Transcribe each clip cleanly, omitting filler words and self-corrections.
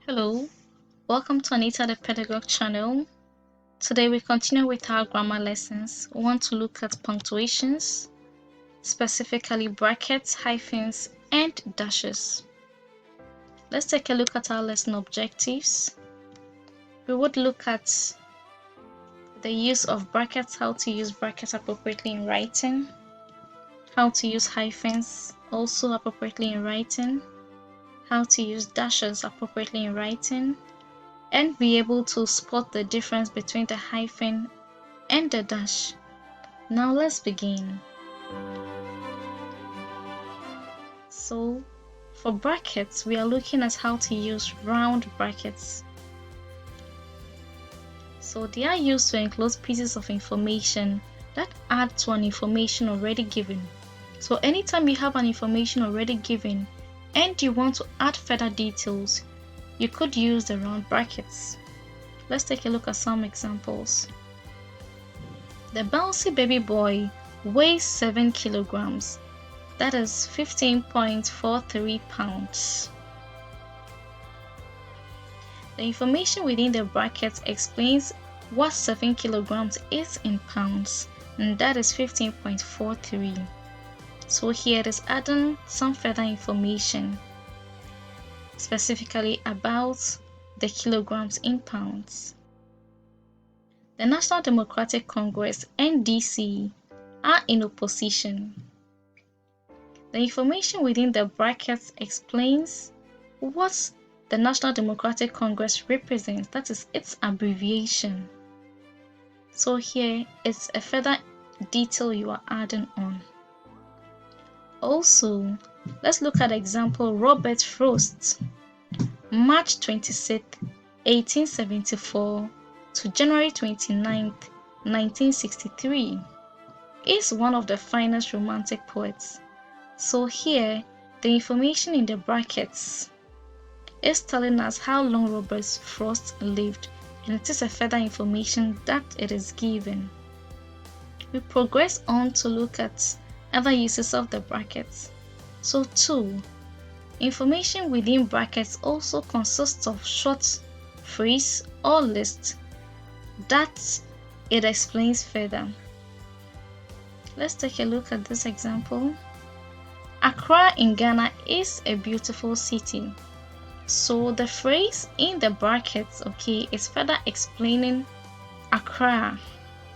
Hello, welcome to Anita the Pedagogue channel. Today we continue with our grammar lessons. We want to look at punctuations, specifically brackets, hyphens, and dashes. Let's take a look at our lesson objectives. We would look at the use of brackets, how to use brackets appropriately in writing, how to use hyphens also appropriately in writing, how to use dashes appropriately in writing, and be able to spot the difference between the hyphen and the dash. Now let's begin. So for brackets, we are looking at how to use round brackets. So they are used to enclose pieces of information that add to an information already given. So anytime you have an information already given and you want to add further details, you could use the round brackets. Let's take a look at some examples. The bouncy baby boy weighs 7 kilograms. That is 15.43 pounds. The information within the brackets explains what 7 kilograms is in pounds, and that is 15.43. So here it is adding some further information, specifically about the kilograms in pounds. The National Democratic Congress (NDC) are in opposition. The information within the brackets explains what the National Democratic Congress represents, that is its abbreviation. So here it's a further detail you are adding on. Also, let's look at example Robert Frost, March 26, 1874 to January 29, 1963, is one of the finest romantic poets. So here, the information in the brackets is telling us how long Robert Frost lived, and it is a further information that it is given. We progress on to look at other uses of the brackets. So 2. Information within brackets also consists of short phrase or list that it explains further. Let's take a look at this example. Accra in Ghana is a beautiful city. So the phrase in the brackets, is further explaining Accra.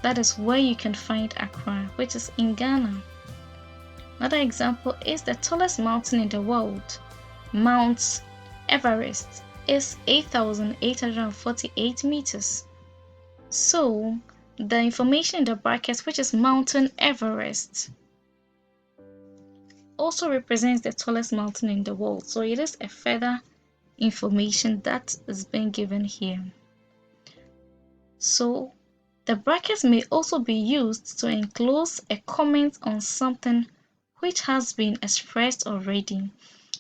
That is where you can find Accra, which is in Ghana. Another example is the tallest mountain in the world. Mount Everest is 8,848 meters. So the information in the brackets, which is Mountain Everest, also represents the tallest mountain in the world. So it is a further information that is being given here. So the brackets may also be used to enclose a comment on something which has been expressed already.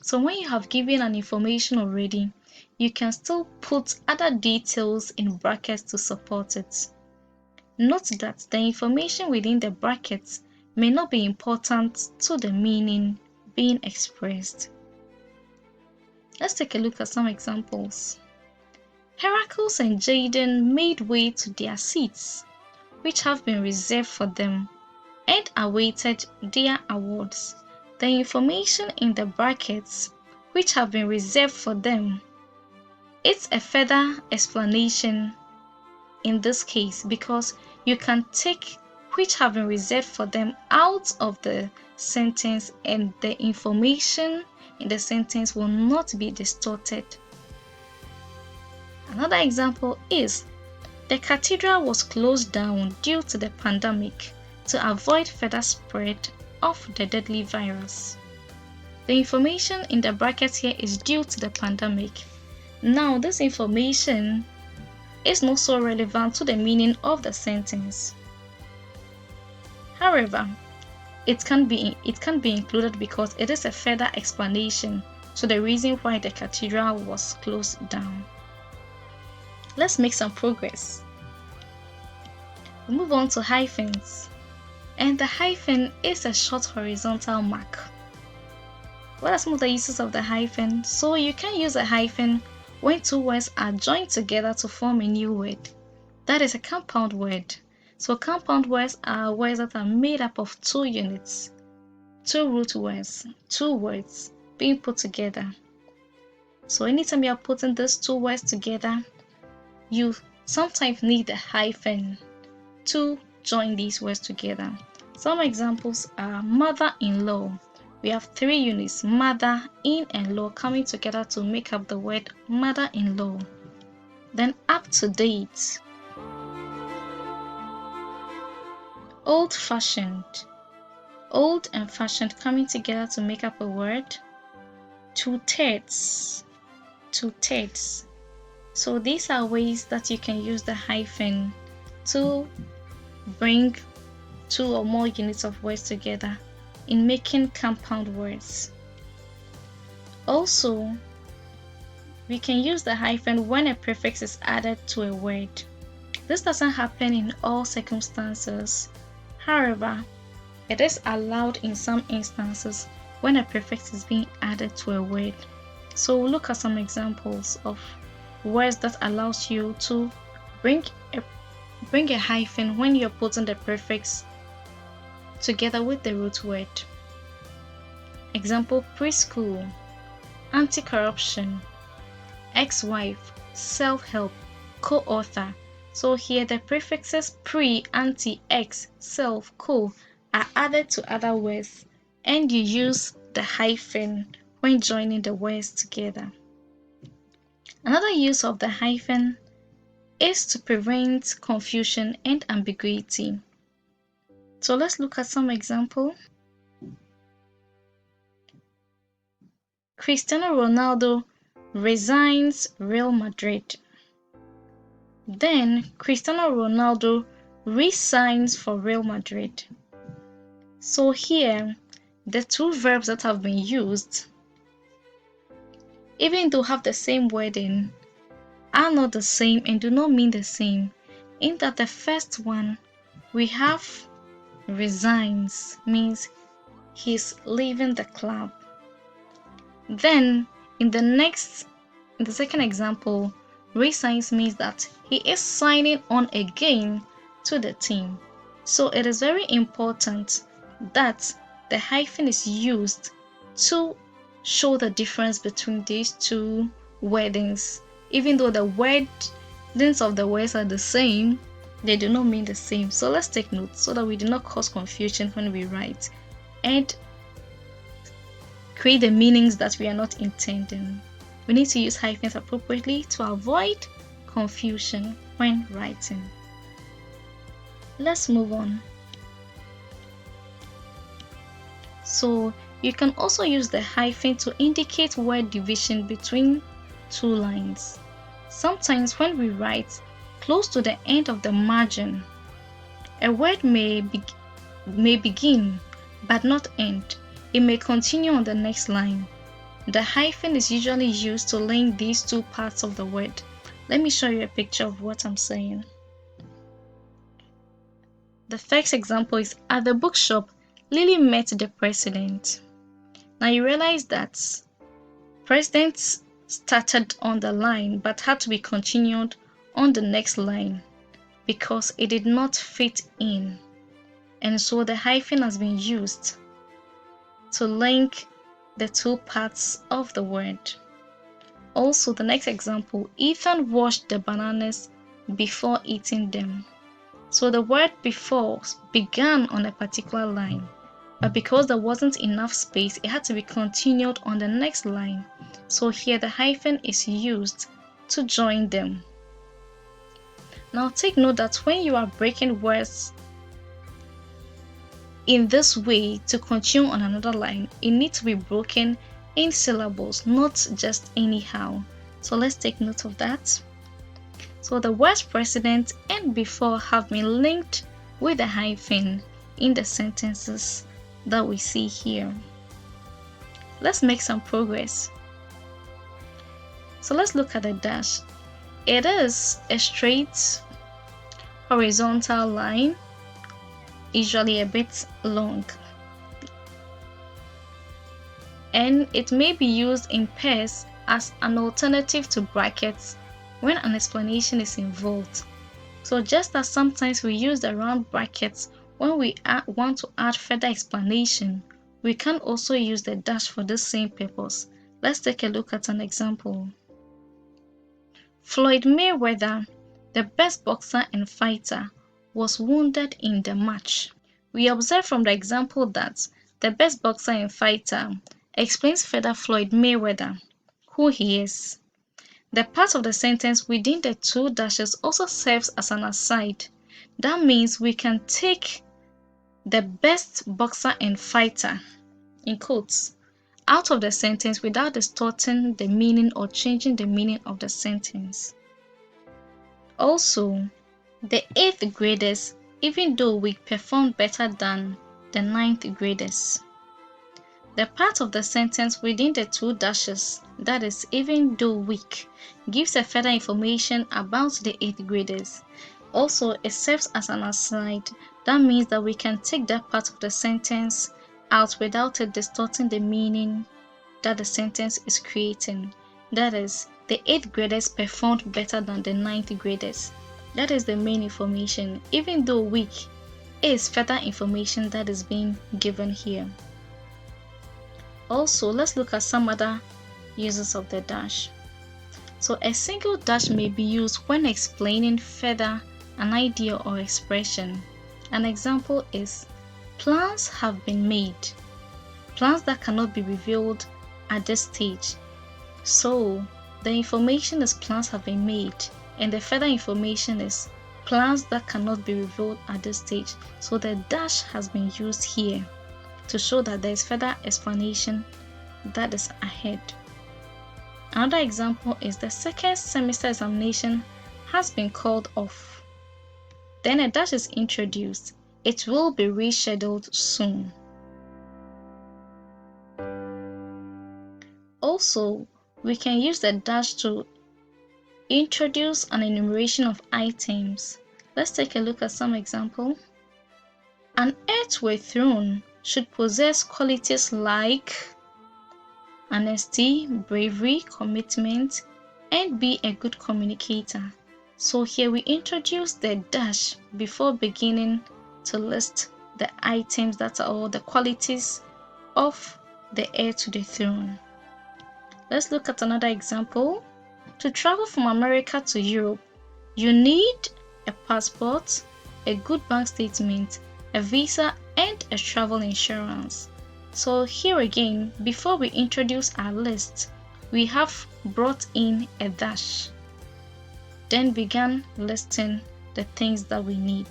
So when you have given an information already, you can still put other details in brackets to support it. Note that the information within the brackets may not be important to the meaning being expressed. Let's take a look at some examples. Heracles and Jaden made way to their seats, which have been reserved for them, and awaited their awards. The information in the brackets, which have been reserved for them, it's a further explanation in this case, because you can take which have been reserved for them out of the sentence, and the information in the sentence will not be distorted. Another example is the cathedral was closed down due to the pandemic to avoid further spread of the deadly virus. The information in the brackets here is due to the pandemic. Now, this information is not so relevant to the meaning of the sentence. However, it can be included because it is a further explanation to the reason why the cathedral was closed down. Let's make some progress. We move on to hyphens. And the hyphen is a short horizontal mark. What are some of the uses of the hyphen? So you can use a hyphen when two words are joined together to form a new word. That is a compound word. So compound words are words that are made up of two units, two root words, two words being put together. So anytime you are putting these two words together, you sometimes need a hyphen to join these words together. Some examples are mother-in-law. We have three units, mother, in, and law, coming together to make up the word mother-in-law. Then up-to-date, old-fashioned, old and fashioned coming together to make up a word. Two-thirds, two-thirds. So these are ways that you can use the hyphen to bring two or more units of words together in making compound words. Also, we can use the hyphen when a prefix is added to a word. This doesn't happen in all circumstances. However, it is allowed in some instances when a prefix is being added to a word. So we'll look at some examples of words that allows you to bring a hyphen when you're putting the prefix together with the root word. Example: preschool, anti-corruption, ex-wife, self-help, co-author. So here the prefixes pre, anti, ex, self, co are added to other words, and you use the hyphen when joining the words together. Another use of the hyphen is to prevent confusion and ambiguity. So let's look at some example. Cristiano Ronaldo resigns Real Madrid. Then Cristiano Ronaldo resigns for Real Madrid. So here, the two verbs that have been used, even though have the same wording, are not the same and do not mean the same. In that the first one, we have resigns, means he's leaving the club. Then in the second example, resigns means that he is signing on again to the team. So it is very important that the hyphen is used to show the difference between these two wordings. Even though the wordings of the words are the same, they do not mean the same. So let's take note so that we do not cause confusion when we write and create the meanings that we are not intending. We need to use hyphens appropriately to avoid confusion when writing. Let's move on. So you can also use the hyphen to indicate word division between two lines. Sometimes when we write close to the end of the margin, a word may begin but not end. It may continue on the next line. The hyphen is usually used to link these two parts of the word. Let me show you a picture of what I'm saying. The first example is, at the bookshop, Lily met the president. Now you realize that president started on the line but had to be continued on the next line because it did not fit in. And so the hyphen has been used to link the two parts of the word. Also, the next example, Ethan washed the bananas before eating them. So the word before began on a particular line, but because there wasn't enough space, it had to be continued on the next line. So here the hyphen is used to join them. Now take note that when you are breaking words in this way to continue on another line, it needs to be broken in syllables, not just anyhow. So let's take note of that. So the words president and before have been linked with a hyphen in the sentences that we see here. Let's make some progress. So let's look at the dash. It is a straight horizontal line, usually a bit long, and it may be used in pairs as an alternative to brackets when an explanation is involved. So just as sometimes we use the round brackets when we want to add further explanation, we can also use the dash for the same purpose. Let's take a look at an example. Floyd Mayweather, the best boxer and fighter, was wounded in the match. We observe from the example that the best boxer and fighter explains further Floyd Mayweather, who he is. The part of the sentence within the two dashes also serves as an aside. That means we can take the best boxer and fighter, in quotes, out of the sentence without distorting the meaning or changing the meaning of the sentence. Also, the 8th graders, even though weak, performed better than the 9th graders. The part of the sentence within the two dashes, that is, even though weak, gives a further information about the 8th graders. Also, it serves as an aside. That means that we can take that part of the sentence out without it distorting the meaning that the sentence is creating. That is, the 8th graders performed better than the 9th graders. That is the main information. Even though weak, is further information that is being given here. Also, let's look at some other uses of the dash. So a single dash may be used when explaining further an idea or expression. An example is, plans have been made. Plans that cannot be revealed at this stage. So the information is plans have been made, and the further information is plans that cannot be revealed at this stage. So the dash has been used here to show that there is further explanation that is ahead. Another example is the second semester examination has been called off. Then a dash is introduced. It will be rescheduled soon. Also, we can use the dash to introduce an enumeration of items. Let's take a look at some example. An heir to a throne should possess qualities like honesty, bravery, commitment, and be a good communicator. So here we introduce the dash before beginning to list the items that are all the qualities of the heir to the throne. Let's look at another example. To travel from America to Europe, you need a passport, a good bank statement, a visa, and a travel insurance. So here again, before we introduce our list, we have brought in a dash, then began listing the things that we need.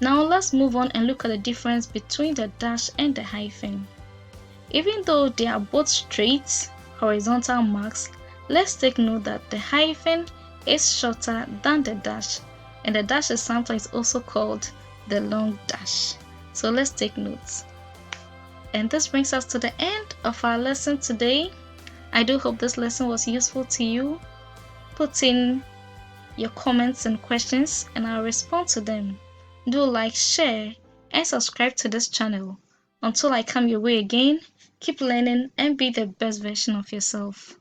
Now let's move on and look at the difference between the dash and the hyphen. Even though they are both straight, horizontal marks, let's take note that the hyphen is shorter than the dash, and the dash is sometimes also called the long dash. So let's take notes. And this brings us to the end of our lesson today. I do hope this lesson was useful to you. Put in your comments and questions and I'll respond to them. Do like, share, and subscribe to this channel. Until I come your way again, keep learning and be the best version of yourself.